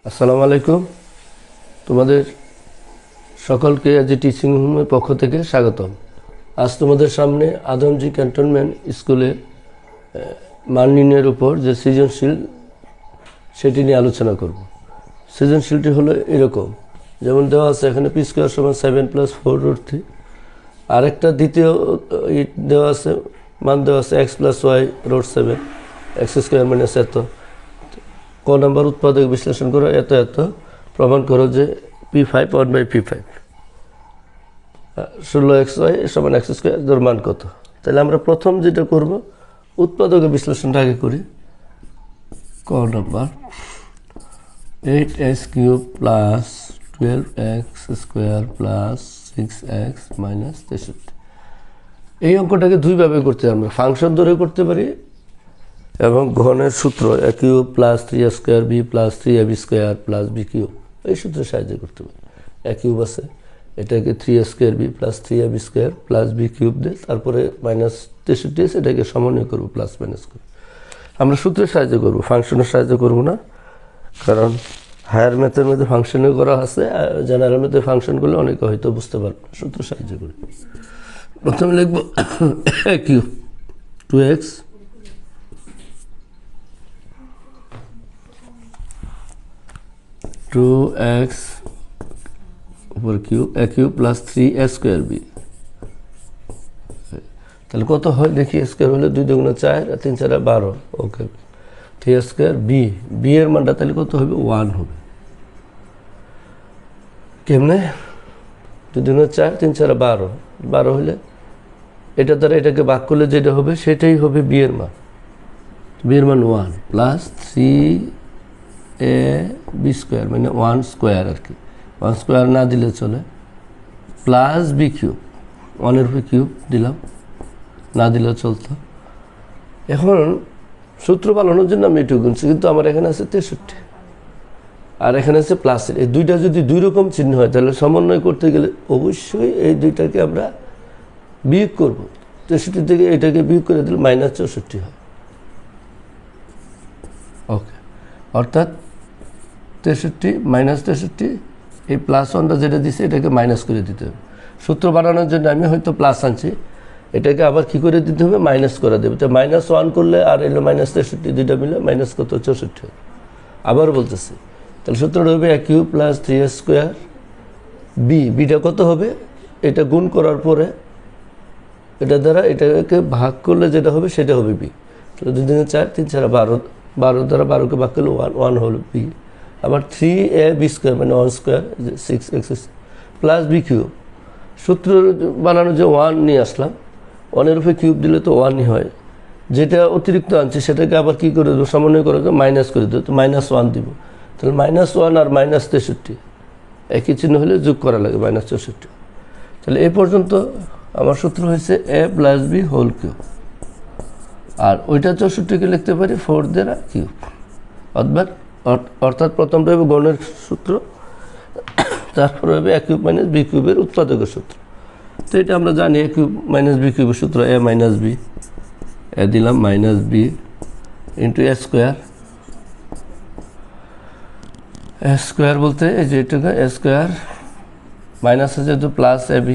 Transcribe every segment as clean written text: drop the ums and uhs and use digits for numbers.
আসসালামু আলাইকুম। তোমাদের সকলকে আজ টিচিং হোমের পক্ষ থেকে স্বাগতম। আজ তোমাদের সামনে আদমজি ক্যান্টনমেন্ট স্কুলে মান নির্ণয়ের উপর যে সৃজনশীল সেটি নিয়ে আলোচনা করব। সৃজনশীলটি হলো এরকম, যেমন দেওয়া আছে এখানে পি স্কোয়ার সমান 7+4√3। আরেকটা দ্বিতীয় দেওয়া আছে, মান দেওয়া আছে x+y√7, x² - এত। ক নাম্বার উৎপাদক বিশ্লেষণ করো, এত এত প্রমাণ করো যে P5 1/P5 16xy সমান x² এর মান কত। তাহলে আমরা প্রথম যেটা করব, উৎপাদক বিশ্লেষণটা আগে করি। ক number 8x³ plus 12x² plus 6x minus 63। এই অঙ্কটাকে দুইভাবে করতে আমরা ফাংশন ধরে করতে পারি এবং ঘনের সূত্র a³ plus 3a² b plus 3ab² plus b³ এই সূত্রের সাহায্যে করতে পারি। a³ আছে, এটাকে 3a² b plus 3ab² plus b³ দিয়ে তারপরে মাইনাস 63 আছে, এটাকে সমন্বয় করবো, প্লাস মাইনাস করবো। আমরা সূত্রের সাহায্যে করবো, ফাংশনের সাহায্যে করবো না, কারণ হায়ার ম্যাথের মধ্যে ফাংশনও করা আছে, জেনারেল ম্যাথে ফাংশন করলে অনেকে হয়তো বুঝতে পারবে না। সূত্রের সাহায্যে করি। প্রথমে লিখব a³ 2x উপর cube a³ plus 3a² b। তাহলে কত হয় দেখি, স্কোয়ার হলে 2 × 4 আর 3 × 4 12। ওকে, 3a² b এর মানটা তাহলে কত হবে, 1 হবে। কেমনে, 2 × 4 3 × 4 12 হলে এটা দ্বারা এটাকে ভাগ করলে যেটা হবে সেটাই হবে b এর মান। b এর মান 1 প্লাস 3ab² মানে 1² আর কি, 1² না দিলে চলে, প্লাস b³ 1 এর উপরে কিউব দিলাম, না দিলেও চলতো। এখন সূত্র পালানোর জন্য আমি এটুকু গুনছি, কিন্তু আমার এখানে আছে 63 আর এখানে আছে প্লাসের। এই দুইটা যদি দুই রকম চিহ্ন হয় তাহলে সমন্বয় করতে গেলে অবশ্যই এই দুইটাকে আমরা বিয়োগ করব। 63 থেকে এটাকে বিয়োগ করে দিলে -64 হয়। ওকে, অর্থাৎ 63 -63, এই +1টা যেটা দিচ্ছে এটাকে মাইনাস করে দিতে হবে। সূত্র বানানোর জন্য আমি হয়তো প্লাস আনছি, এটাকে আবার কি করে দিতে হবে, মাইনাস করে দেবে। তো -1 করলে আর এলো -63, দুইটা মিলে মাইনাস কত, 64 হবে। আবার বলতেছি, তাহলে সূত্রটা হবে a³ প্লাস 3a² বিটা কত হবে, এটা গুণ করার পরে এটা দ্বারা এটাকে ভাগ করলে যেটা হবে সেটা হবে b। তাহলে 2 × 4 3 × 4 12 দ্বারা 12কে ভাগ করলে 1 হলো b। আবার 3ab² মানে 1² 6x প্লাস b³ সূত্র বানানো যে 1 নিয়ে আসলাম, 1 এর উপরে কিউব দিলে তো 1ই হয়। যেটা অতিরিক্ত আনছি সেটাকে আবার কী করে দেবো, সমন্বয় করে দেবো, মাইনাস করে দেবো, তো -1 দিব। তাহলে -1 আর -63 একই চিহ্ন হলে যোগ করা লাগে, -64। তাহলে এই পর্যন্ত আমার সূত্র হয়েছে a + b হোল কিউব, আর ওইটা 64কে লিখতে পারি 4 দ্বারা কিউব। অর্থাৎ প্রথমটা হবে গণের সূত্র, তারপরে হবে a³ - b³ এর উৎপাদকের সূত্র। তো এটা আমরা জানি a³ - b³ এর সূত্র a - b, এ দিলাম -b ইন্টু a² বলতে এই যে এটাকে a² মাইনাস আছে যেহেতু plus ab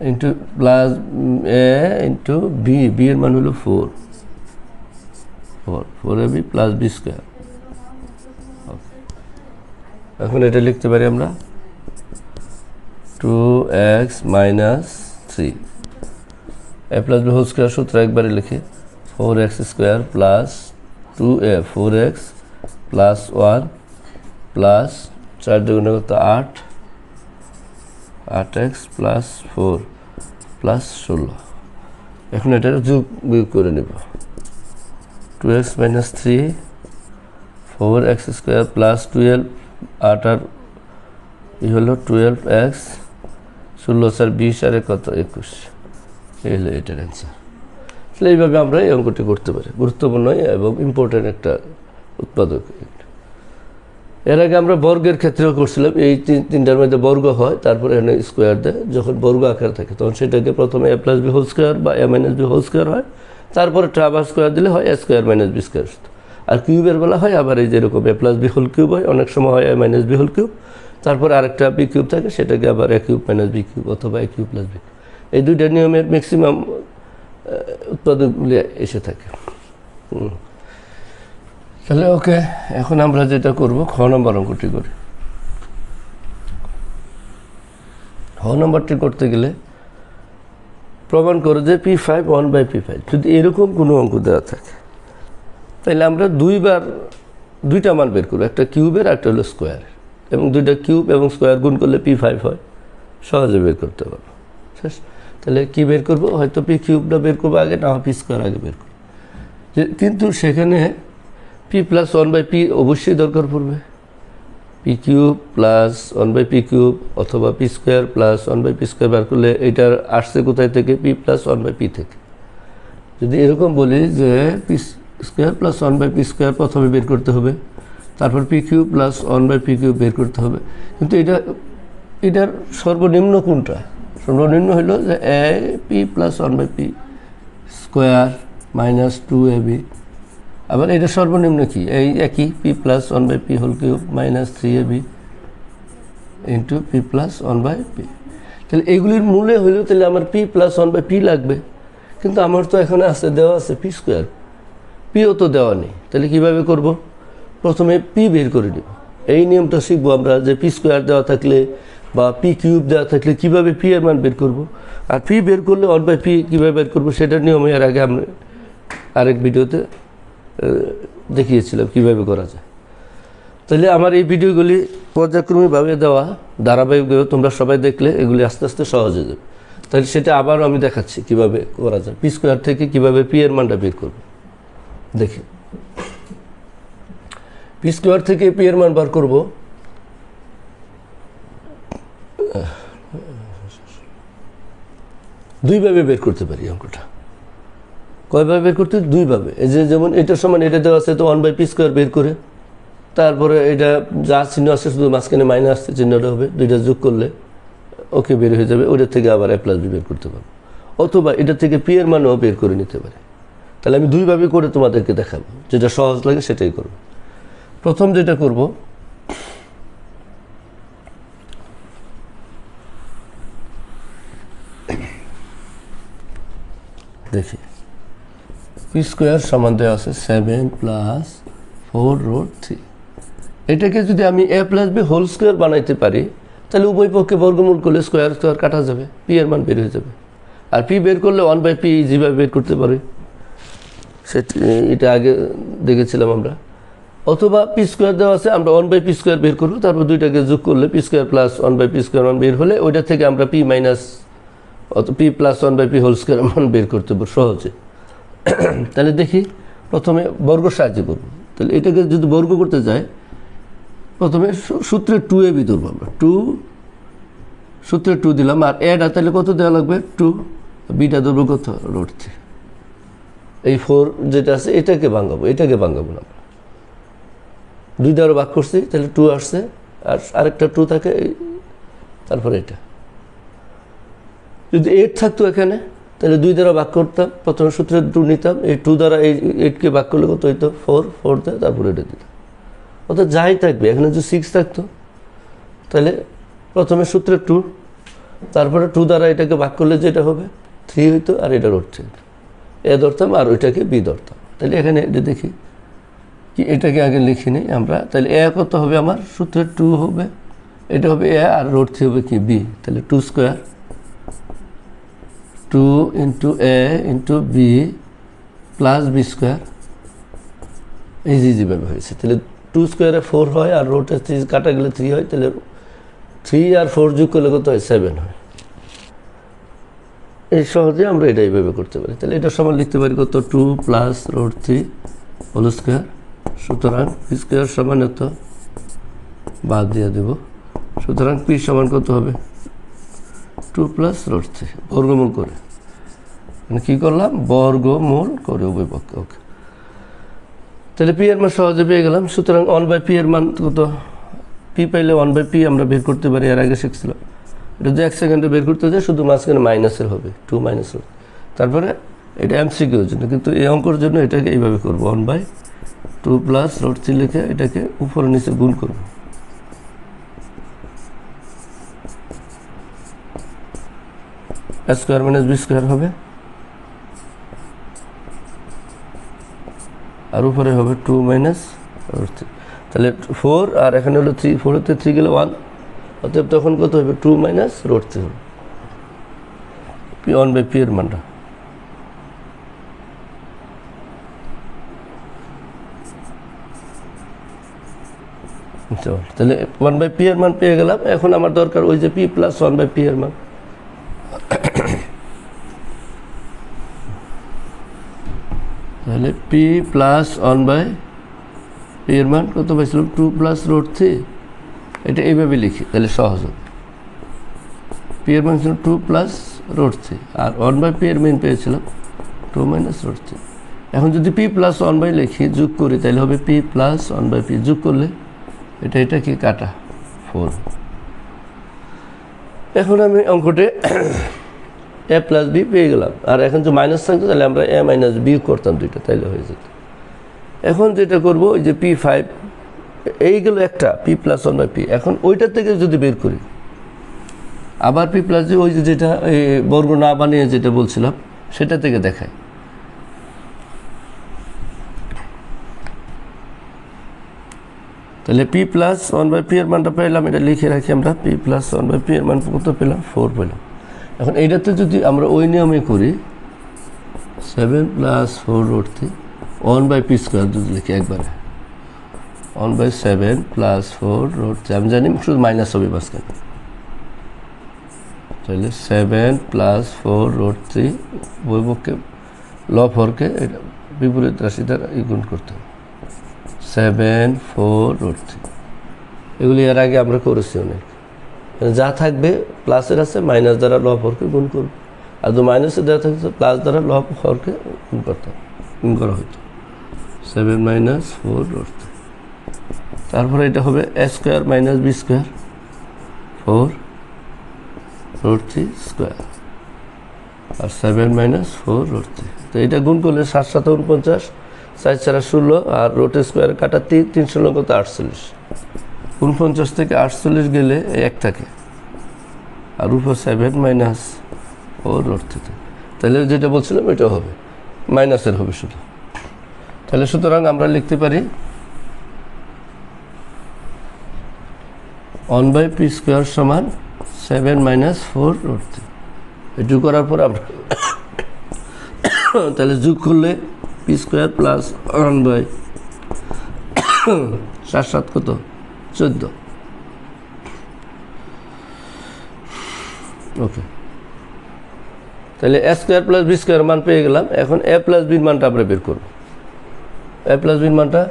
into plus a into b এর মান হলো 4ab প্লাস b²। এখন এটা লিখতে পারি আমরা 2x - 3 a + b whole square সূত্র একবারে লিখি, 4x² plus 2a 4x plus 1 plus 4 × 2 = 8 8x plus 4 plus 16। এখন এটা যোগ বিয়োগ করে নেব, 2x - 3 4x² প্লাস 12 8 আর হলো 12x 16 4 20 আর কত 21, এই হলো এটার অ্যান্সার। তাহলে এইভাবে আমরা এই অঙ্কটি করতে পারি, গুরুত্বপূর্ণ এবং ইম্পর্টেন্ট একটা উৎপাদক। এর আগে আমরা বর্গের ক্ষেত্রেও করছিলাম, এই তিনটার মধ্যে বর্গ হয়, তারপরে এখানে স্কোয়ার দেয়, যখন বর্গ আকার থাকে তখন সেটাকে প্রথমে a + b হোল স্কোয়ার বা a - b হোল স্কোয়ার হয়, তারপরে ট্রাভার স্কোয়ার দিলে হয় a² - b²। আর কিউবের বেলা হয় আবার এই যেরকম এ প্লাস বি হোল কিউব হয়, অনেক সময় হয় এ মাইনাস বি হোল কিউব, তারপর আরেকটা বি কিউব থাকে, সেটাকে আবার এ কিউব মাইনাস বি কিউব অথবা এ কিউব প্লাস বি কিউব। এই দুইটা নিয়মের ম্যাক্সিমাম উৎপাদকগুলি এসে থাকে। তাহলে ওকে, এখন আমরা যেটা করব খ নম্বর অঙ্কটি করি। খ নম্বরটি করতে গেলে প্রমাণ করো যে P5 1/P5। যদি এরকম কোনো অঙ্ক দেওয়া থাকে তাহলে আমরা দুইটা মান বের করবো, একটা কিউবের একটা হলো স্কোয়ার, এবং দুইটা কিউব এবং স্কোয়ার গুণ করলে P5 হয়, সহজে বের করতে পারবো। শেষ। তাহলে কি বের করবো? হয়তো পি কিউবটা বের করবো আগে, না পি স্কোয়ার আগে বের করবো। কিন্তু সেখানে P + 1/P অবশ্যই দরকার পড়বে। P cube plus 1/P cube অথবা P² + 1/P² বার করলে এটার আসছে কোথায় থেকে? P + 1/P থেকে। যদি এরকম বলি যে P² + 1/P² প্রথমে বের করতে হবে, তারপর P³ + 1/P³ বের করতে হবে, কিন্তু এটার সর্বনিম্ন কোনটা? সর্বনিম্ন হলো যে P + 1/P² - 2ab। আবার এটা সর্বনিম্ন কি? এই একই P + 1/P whole cube - 3ab into P + 1/P। তাহলে এগুলির মূলে হইল তাহলে আমার P + 1/P লাগবে, কিন্তু আমার তো এখানে আছে দেওয়া আছে P², পিও তো দেওয়া নেই। তাহলে কীভাবে করব? প্রথমে P বের করে নেব। এই নিয়মটা শিখবো আমরা যে P² দেওয়া থাকলে বা P কিউব দেওয়া থাকলে কীভাবে P এর মান বের করব, আর P বের করলে 1/P কীভাবে বের করবো সেটার নিয়ম এর আগে আমরা আরেক ভিডিওতে দেখিয়েছিলাম কীভাবে করা যায়। তাহলে আমার এই ভিডিওগুলি পর্যায়ক্রমিকভাবে দেওয়া, ধারাবাহিকভাবে তোমরা সবাই দেখলে এগুলি আস্তে আস্তে সহজ হয়ে যাবে। তাহলে সেটা আবারও আমি দেখাচ্ছি কীভাবে করা যায়। P² থেকে কীভাবে P এর মানটা বের করব দেখি। P² থেকে P এর মান বার করব দুইভাবে বের করতে পারি অঙ্কটা। কয়ভাবে বের করতে? দুইভাবে। এই যে যেমন এটার সমান এটা দেওয়া আছে তো 1/P² বের করে, তারপরে এটা যা চিহ্ন আছে শুধু মাঝখানে মাইনাস চিহ্নটা হবে, দুইটা যোগ করলে ওকে বের হয়ে যাবে। ওটার থেকে আবার A + B বের করতে পারবো, অথবা এটা থেকে P এর মানও বের করে নিতে পারি। তাহলে আমি দুইভাবে করে তোমাদেরকে দেখাবো, যেটা সহজ লাগে সেটাই করব। প্রথম যেটা করব, দেখি P² সমান দেওয়া আছে 7 + 4√3। এটাকে যদি আমি A + B হোল স্কোয়ার বানাইতে পারি তাহলে উভয় পক্ষে বর্গমূল করলে স্কোয়ার কাটা যাবে, P এর মান বের হয়ে যাবে। আর P বের করলে 1/P যেভাবে বের করতে পারি এটা আগে দেখেছিলাম আমরা। অথবা P² দেওয়া আছে, আমরা 1/P² বের করবো, তারপর দুইটাকে যোগ করলে P² + 1/P² মান বের হলে ওইটা থেকে আমরা P + 1/P হোল স্কোয়ার মান বের করতে পারবো সহজে। তাহলে দেখি প্রথমে বর্গ সাহায্য করব। তাহলে এটাকে যদি বর্গ করতে যায় প্রথমে সূত্রে 2ab ধরবো আমরা, সূত্রে 2 দিলাম, আর এটা তাহলে কত দেওয়া লাগবে? 2। বিটা ধরবো কত? √3। এই 4 যেটা আছে এটাকে ভাঙাবো, এটাকে ভাঙাবো না, আমরা 2 দ্বারা ভাগ করছি, তাহলে 2 আসছে, আর আরেকটা 2 থাকে, তারপরে এটা। যদি 8 থাকতো এখানে তাহলে 2 দ্বারা ভাগ করতাম, প্রথমে সূত্রে 2 নিতাম, এই 2 দ্বারা এই 8কে ভাগ করলে কত হইতো? 4 দেয়, তারপরে এটা দিতাম। অর্থাৎ যাই থাকবে, এখানে যদি 6 থাকতো তাহলে প্রথমে সূত্রে 2, তারপরে 2 দ্বারা এটাকে ভাগ করলে যেটা হবে 3 হইতো, আর এটা √3 এ ধরতাম, আর ওইটাকে B ধরতাম। তাহলে এখানে এটা দেখি কি, এটাকে আগে লিখি নিই আমরা। তাহলে A কত হবে? আমার সূত্রে 2 হবে, এটা হবে A, আর √3 হবে কি? B। তাহলে 2² 2 × A × B + B², এই যেভাবে হয়েছে। তাহলে 2² 4 হয়, আর √3 কাটা গেলে 3 হয়, তাহলে 3 আর 4 যোগ করলে কত হয়? 7 হয়। এই সহজে আমরা এটা এইভাবে করতে পারি। তাহলে এটার সমান লিখতে পারি কত? 2 + √3 হোল স্কোয়ার। সুতরাং P² সমান এত, বাদ দিয়ে দেব। সুতরাং P সমান কত হবে? 2 + √3 বর্গমূল করে, মানে কী করলাম? বর্গমূল করে উভয় পক্ষে। ওকে, তাহলে P এর মান সহজে পেয়ে গেলাম। সুতরাং 1/P এর মান কত? P পাইলে 1/P আমরা বের করতে পারি, এর আগে শিখছিলাম। এটা যদি 1 সেকেন্ডে বের করতে যায় শুধু মাঝখানে মাইনাসের হবে, 2 - তারপরে এটা MCQ এর জন্য, কিন্তু এই অঙ্কর জন্য এটাকে এইভাবে করবো, 1/P 2 প্লাস রুট 3 লিখে এটাকে উপরে নিচে গুণ করব। স্কোয়ার মাইনাস বি স্কোয়ার হবে, আর উপরে হবে 2 মাইনাস রুট 3। তাহলে 4 আর এখানে হলো 3, 4 তে 3 গেলে 1, অতএব তখন কত হবে 2 মাইনাস রুট 3 হবে পি 1/p এর মানটা। তাহলে 1/p এর মান পেয়ে গেলাম। এখন আমার দরকার ওই যে p প্লাস 1/p এর মান। তাহলে p প্লাস 1/p এর মান কত পাইছিলাম 2 প্লাস রুট 3। এটা এইভাবে লিখি তাহলে সহজ হবে। p এর মান ছিল 2 প্লাস রুট 3 আর 1/p এর মান পেয়েছিলাম 2 মাইনাস রুট 3। এখন যদি p প্লাস 1/, লিখি যোগ করি তাহলে হবে p প্লাস 1/p, যোগ করলে এটা কি কাটা 4। এখন আমি অঙ্কটে a প্লাস বি পেয়ে গেলাম, আর এখন যে মাইনাস থাকতো তাহলে আমরা a মাইনাস বি করতাম দুইটা, তাইলে হয়ে যেত। এখন যেটা করবো ওই যে p5 এইগুলো একটা p প্লাস 1/p, এখন ওইটার থেকে যদি বের করি আবার p প্লাস ওই যে যেটা বর্গ না বানিয়ে যেটা বলছিলাম সেটা থেকে দেখাই। তাহলে p প্লাস 1/p এর মানটা পেলাম, এটা লিখে রাখি আমরা। p প্লাস 1/p এর মান কত পেলাম 4 পেলাম। এখন এইটাতে যদি আমরা ওই নিয়মে করি 7 প্লাস 4 রুট 3 1/p স্কোয়ার যদি লিখি একবারে 1/7 প্লাস 4 রুট 3, আমি জানি শুধু মাইনাস হবে মাঝখানে। তাহলে 7 প্লাস 4 রুট 3 বইপক্ষে লবহরকে এটা বিপরীত রাশি দ্বারা গুণ করতে হবে। 7 4 রুট 3 এগুলি এর আগে আমরা করেছি অনেক। যা থাকবে প্লাসের আছে মাইনাস দ্বারা লবহরকে গুণ করব, আর যদি মাইনাসের দেওয়া থাকছে প্লাস দ্বারা লবহরকে গুণ করতাম, গুণ করা হতো। 7 মাইনাস 4 রুট 3, তারপরে এটা হবে a square minus B square 4 root 3 square, আর 7 মাইনাস 4 রুট 3। তো এটা গুণ করলে 7 7 49, 4 4 16, আর রুট স্কোয়ার কাটা 3, 3 16 কত 48। 49 থেকে 48 গেলে 1 থাকে, আর উপর 7 মাইনাস 4 রুট 3। তাহলে যেটা বলছিলাম এটা হবে মাইনাসের হবে শুধু। তাহলে সুতরাং আমরা লিখতে পারি 1/p স্কোয়ার সমান 7 মাইনাস 4 রুট 3। এটুকু করার পর আমরা তাহলে যোগ করলে p স্কোয়ার প্লাস 1/, 7 7 কত 14। ওকে, তাহলে a square plus B square মান পেয়ে গেলাম। এখন a প্লাস বির মানটা আমরা বের করব। a প্লাস বির মানটা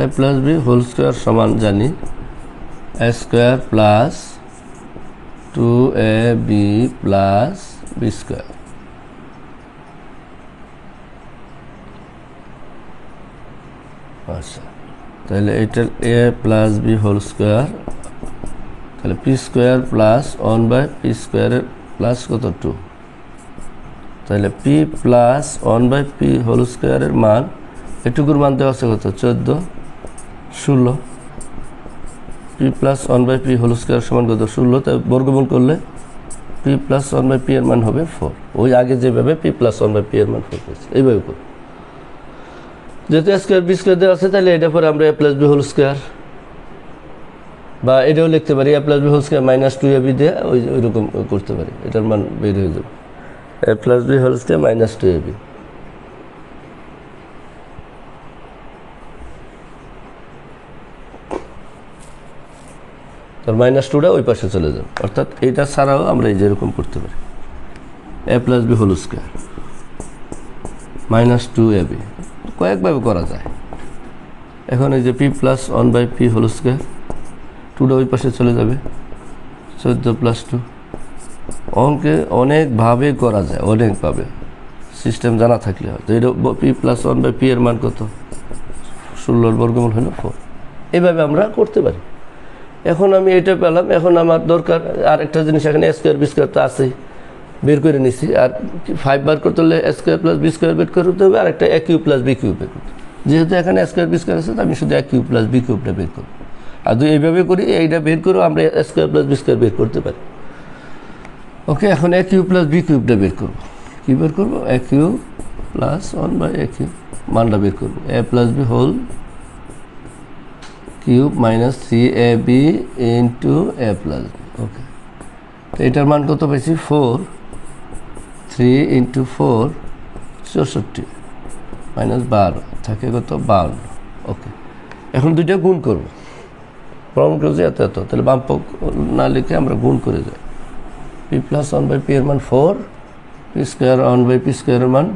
a plus B whole square সমান জানি a square plus 2ab plus B square. আচ্ছা, তাহলে এটা a plus B whole square, তাহলে p স্কোয়ার প্লাস 1/p স্কোয়ারের প্লাস কত 2, তাহলে p প্লাস 1/p হোল স্কোয়ারের মান এটুকুর মান দেওয়া আছে কত 14 16। p plus 1/p whole square সমান কত 16, তাই বর্গমূল করলে p প্লাস 1/p এর মান হবে 4। ওই আগে যেভাবে p প্লাস 1/p এর মান 4 পেয়েছি এইভাবে করব। যেহেতু a স্কোয়ার বি স্কোয়ার দেওয়া আছে তাহলে এটা পরে আমরা a plus B whole square, বা এটাও লিখতে পারি a plus B whole square minus 2ab দিয়ে ওইরকম করতে পারি, এটার মান বের হয়ে যাবে a plus B whole square minus 2ab। তার মাইনাস 2টা ওই পাশে চলে যাবে, অর্থাৎ এটা ছাড়াও আমরা এই যেরকম করতে পারি a plus B whole square minus 2ab, কয়েকভাবে করা যায়। এখন এই যে p plus 1/p whole square, 2টা ওই পাশে চলে যাবে 14 প্লাস 2। অঙ্কে অনেকভাবে করা যায়, অনেকভাবে সিস্টেম জানা থাকলে হয়। তো এটা p প্লাস 1/p এর মান কত 16 বর্গমূল হলো 4। এইভাবে আমরা করতে পারি। এখন আমি এটা পেলাম, এখন আমার দরকার আরেকটা জিনিস, এখানে এ স্কোয়ার বি স্কোয়ার তো আছেই, বের করে নিছি। আর 5 বার করতে হলে এ স্কোয়ার প্লাস বি স্কোয়ার বের করতে হবে, আর একটা এ কিউব প্লাস বি কিউব বের করতে হবে। যেহেতু এখানে এ স্কোয়ার বি স্কোয়ার আছে, আমি শুধু এ কিউব প্লাস বি কিউবটা বের করব। আর যদি এইভাবে করি, এইটা বের করেও আমরা এ স্কোয়ার প্লাস বি স্কোয়ার বের করতে পারি। ওকে, এখন এ কিউব প্লাস বি কিউবটা বের করবো। কী বের করবো? এ কিউব প্লাস 1/a কিউব মানটা বের করবো। A plus B whole cube minus 3ab into a plus b. Okay, তো এটার মান কত পাইছি? 4, 3 ইন্টু 4 64 মাইনাস 12 থাকে কত? 52। ওকে, এখন দুইটা গুণ করবো। প্রমাণ করছি এত এত, তাহলে বাম পক্ষ না লিখে আমরা গুণ করে যাই। পি প্লাস 1/p এর মান 4, পি স্কোয়ার 1/p স্কোয়ারের মান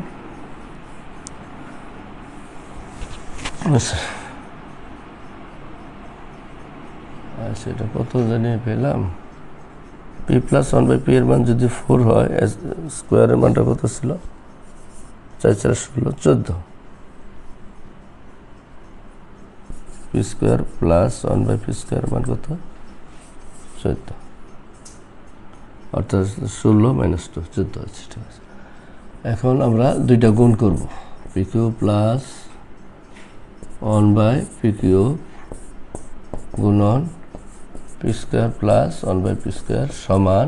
সেটা কত জানিয়ে পেলাম। পি প্লাস 1/p এর মান যদি 4 হয়, স্কোয়ারের মানটা কত ছিল? 4 4 16 14। P square plus 1/p square মান কত? 14, অর্থাৎ 16 মাইনাস 2 14 আছে। ঠিক আছে, এখন আমরা দুইটা গুণ করব। P q plus 1/p cube গুণন p square plus 1/p square সমান,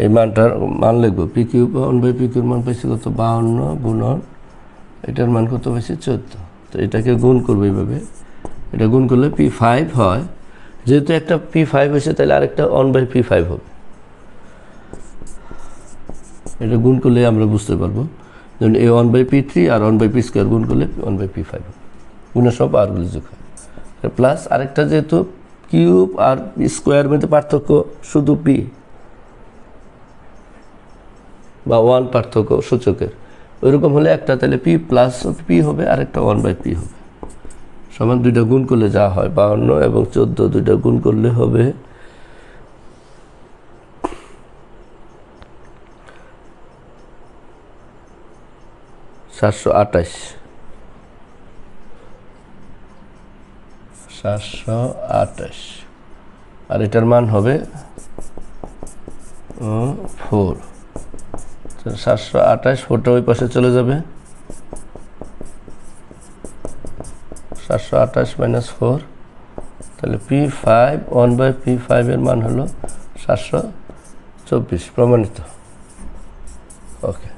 এই মানটার মান লিখবো। পি কিউব 1/p কিউব মান পাইছি কত? 52 গুণন এটার মান কত পাইছি? 14। তো এটাকে গুণ করবো এইভাবে। এটা গুণ করলে p5 হয়। যেহেতু একটা p5 হয়েছে, তাহলে আরেকটা 1/p5 হবে। এটা গুণ করলে আমরা বুঝতে পারবো, যেমন এই 1/p3 আর 1/p স্কোয়ার গুণ করলে 1/p5 হবে। গুণের সব আরগুলি যোগ হয়। প্লাস আরেকটা, যেহেতু কিউব আর স্কোয়ার মধ্যে পার্থক্য শুধু পি বা 1 পার্থক্য সূচকের, ওইরকম হলে একটা তাহলে পি প্লাস পি হবে, আর একটা 1/p হবে। সমান দুইটা গুণ করলে যা হয় 52 এবং 14 দুইটা গুণ করলে হবে 728। 728, আর এটার মান হবে 4। 728, 4টা ওই পাশে চলে যাবে। 728 মাইনাস 4, তাহলে p5 1/p5 এর মান হলো 724, প্রমাণিত। ওকে,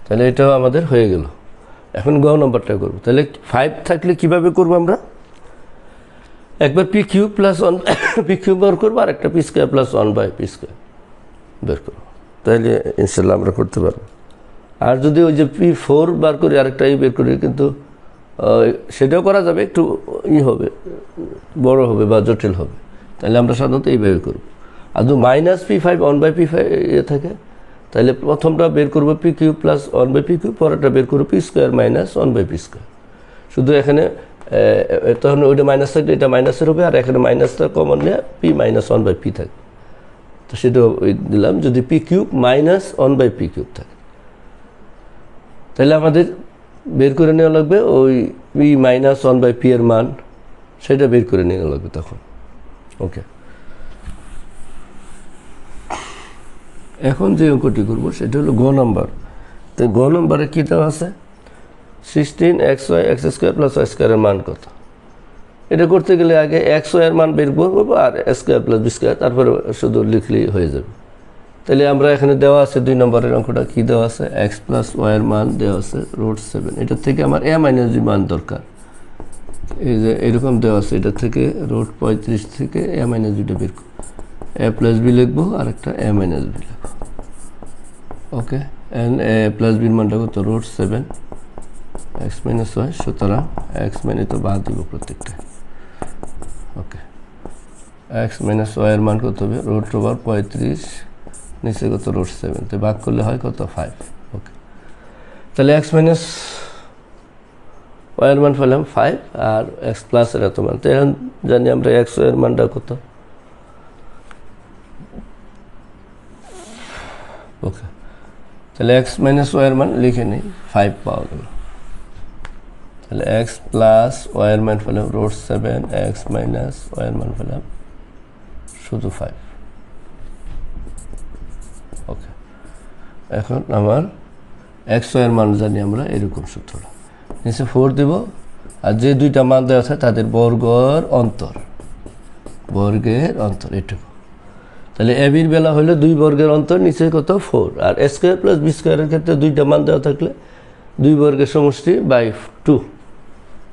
তাহলে এটাও আমাদের হয়ে গেল। এখন গ নম্বরটা করবো। তাহলে 5 থাকলে কিভাবে করবো আমরা? একবার P cube plus 1/p cube বের করবো, আর একটা P square plus 1/p square বের করবো। তাহলে ইনশাল্লাহ আমরা করতে পারবো। আর যদি ওই যে p4 বার করি, আরেকটা বের করি, কিন্তু সেটাও করা যাবে, একটু হবে, বড় হবে বা জটিল হবে। তাহলে আমরা সাধারণত এইভাবে করব। আর যদি মাইনাস p5 1/p5 থাকে, তাহলে প্রথমটা বের করবো P cube plus 1/p cube, পরেরটা বের করবো P square minus 1/p square. শুধু এখানে তখন ওইটা মাইনাস থাকলে এটা মাইনাসের হবে, আর এখানে মাইনাসটা কমন নিয়ে পি মাইনাস 1/p থাকে। তো সেটাও দিলাম। যদি P cube minus 1/p cube থাকে, তাহলে আমাদের বের করে নেওয়া লাগবে ওই পি মাইনাস 1/p এর মান, সেটা বের করে নেওয়া লাগবে তখন। ওকে, এখন যে অঙ্কটি করবো সেটা হলো গ নম্বর। তো গ নম্বরে কী দেওয়া আছে? 16xy x square plus y স্কোয়ারের মান কত? এটা করতে গেলে আগে xy এর মান বের করবো, আর এ স্কোয়ার প্লাস বি স্কোয়ার, তারপরে শুধু লিখলেই হয়ে যাবে। তাহলে আমরা এখানে দেওয়া আছে 2 নম্বরের অঙ্কটা কী দেওয়া আছে? x প্লাস y এর মান দেওয়া আছে √7। এটার থেকে আমার a মাইনাস বি মান দরকার। এই যে এরকম দেওয়া আছে, এটা থেকে √35 থেকে a মাইনাস বিটা বের করবো। a প্লাস বি লিখবো, আর একটা a মাইনাস বি লিখবো। ওকে, এন্ড a প্লাস বির মানটা কত? √7 x মাইনাস y, সুতরাং x মানে তো বাদ দিব প্রত্যেকটা। ওকে, x মাইনাস y এর মান কত হবে? √35, নিচে কত? √7, তো ভাগ করলে হয় কত? 5। ওকে, তাহলে x মাইনাস y এর মান পেলাম 5, আর x প্লাস এর এত মান। তো এখন জানি আমরা x এর মানটা কত। ওকে, তাহলে x মাইনাস y এর মান লিখে নিই, 5 পাওয়া গেল। তাহলে এক্স প্লাস ওয়াইয়ের মান পেলাম √7, এক্স মাইনাস ওয়াইয়ের মান পেলাম শুধু 5। ওকে, এখন আমার এক্স ওয়াইয়ের মান জানি আমরা এরকম সূত্রটা নিচে 4 দেব, আর যে দুইটা মান দেওয়া আছে তাদের বর্গের অন্তর এটুকু। তাহলে এ বির বেলা হলো 2 বর্গের অন্তর, নিচে কত 4, আর a স্কয়ার প্লাস b স্কয়ারের ক্ষেত্রে দুইটা মান দেওয়া থাকলে 2 বর্গের সমষ্টি বাই 2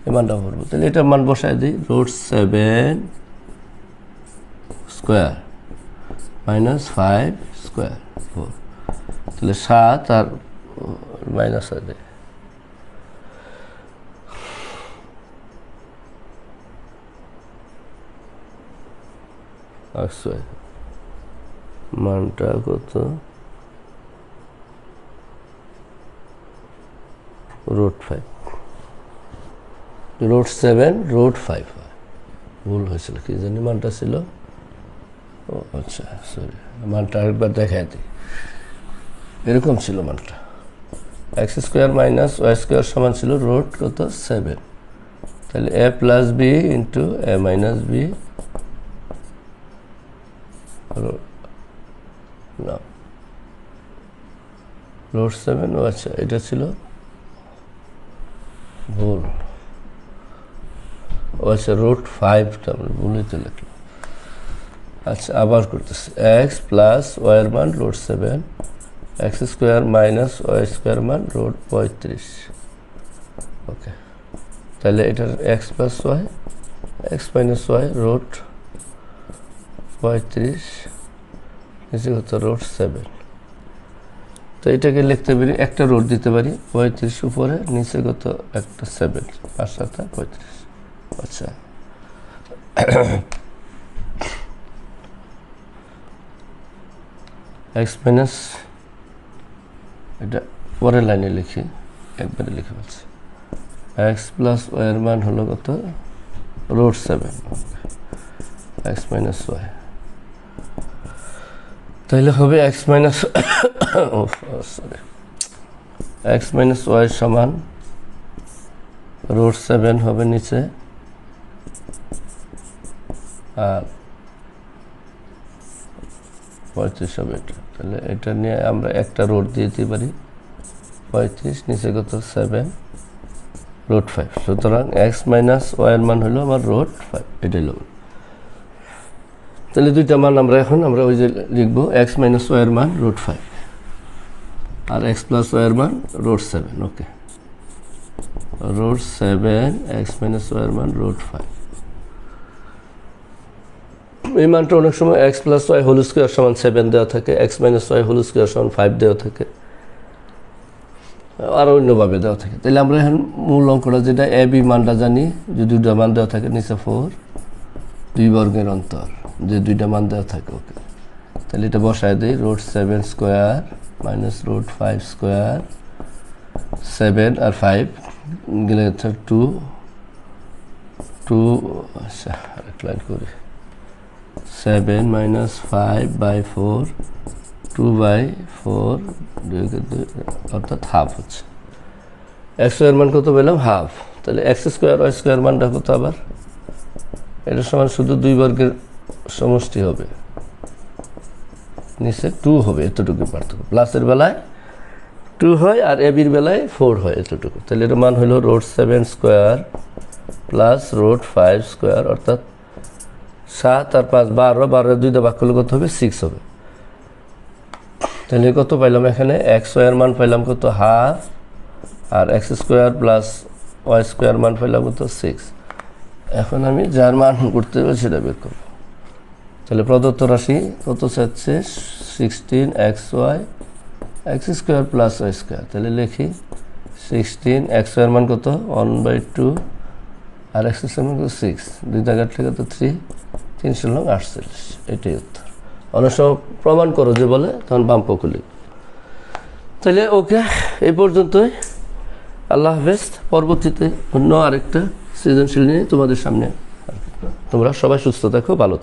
এই মানটা করবো। তাহলে এটার মান বসায় দিই √7 স্কয়ার মাইনাস 5 স্কয়ার 4, তাহলে 7 আর মাইনাস হয়ে যায় মানটা কত √5 √7 √5 ভুল হয়েছিল, কি জানি মানটা ছিল। ও আচ্ছা সরি, মানটা আরেকবার দেখাই দিই। এরকম ছিল মানটা, X square minus Y square সমান ছিল √7, তাহলে a plus B into a minus B না √7। ও আচ্ছা, এটা ছিল ভুল। ও আচ্ছা √5টা আমরা ভুলই তো লিখলাম। আচ্ছা আবার করতেছি, এক্স প্লাস ওয়াইয়ের মান √7, X square minus Y square মান √35। ওকে, তাহলে এটার X plus Y, X minus Y √35, নিচে কত √7। তো এটাকে লিখতে পারি, একটা রুট দিতে পারি 35 উপরে, নিচে কত একটা 7, 5 7 35। আচ্ছা এক্স মাইনাস, এটা পরের লাইনে লিখি, একবারে লিখে ফেলছি, এক্স প্লাস ওয়াইয়ের মান হলো কত √7, এক্স মাইনাস ওয়াই, তাহলে হবে X minus X minus Y সমান √7 হবে নিচে, আর 35 হবে এটা। তাহলে এটা নিয়ে আমরা একটা রোড দিয়ে দিতে পারি 35, নিচে কত 7 √5। সুতরাং এক্স মাইনাস ওয়াইয়ের মান হলো আমার √5, এটাই হলো। তাহলে দুইটা মান আমরা ওই যে লিখবো, এক্স মাইনাস ওয়াইয়ের মান √5 আর এক্স প্লাস ওয়াইয়ের মান √7। ওকে, √7 এক্স মাইনাস ওয়াইয়ের মান √5। এই মানটা অনেক সময় X plus Y whole square সমান 7 দেওয়া থাকে, X minus Y whole square সমান 5 দেওয়া থাকে, আর অন্যভাবে দেওয়া থাকে। তাহলে আমরা এখন মূল অঙ্কটা যেটা এ বি মানটা জানি, যে দুইটা মান দেওয়া থাকে নিচে 4, 2 বর্গের অন্তর, যে দুইটা মান দেওয়া থাকে। ওকে, তাহলে এটা বসায় দিই √7 স্কোয়ার মাইনাস √5 স্কোয়ার, 7 আর 5 গেলে 2, আচ্ছা আরেক লাইন করি, 7 মাইনাস 5/4, 2/4, 2 অর্থাৎ হাফ হচ্ছে। এক্স স্কোয়ার মান কত পেলাম হাফ, তাহলে এক্স স্কোয়ার ওয়াই স্কোয়ার মানটা কত আবার, এটা সমান শুধু 2 বর্গের সমষ্টি হবে, নিচে 2 হবে, এতটুকু পার্থক্য। প্লাসের বেলায় 2 হয় আর এ বির বেলায় 4 হয়, এতটুকু। তাহলে এটার মান হলো √7 স্কোয়ার প্লাস √5 স্কোয়ার, অর্থাৎ 7 আর 5 12, 12 2 দিয়ে ভাগ করলে কত হবে 6 হবে। তাহলে কত পাইলাম এখানে, এক্স ওয়াইয়ের মান পাইলাম কত হাফ, আর x square plus Y square মান পাইলাম কত 6। এখন আমি যার মান করতে হবে সেটা বের করব। তাহলে প্রদত্ত রাশি কত চাচ্ছে 16xy X square plus Y square, তাহলে লিখি 16, এক্স ওয়াইয়ের মান কত 1/2, আর এক্স স্কোয়ার মান কত 6, 2 জায়গার থেকে কত 3, 348, এটাই উত্তর। অনেক সময় প্রমাণ করো যে বলে, তখন বাম পক্ষ লিখ। তাহলে ওকে, এই পর্যন্তই। আল্লাহ হাফেজ। পরবর্তীতে অন্য আরেকটা সৃজনশীল নিয়ে তোমাদের সামনে। তোমরা সবাই সুস্থ থাকো, ভালো থাকো।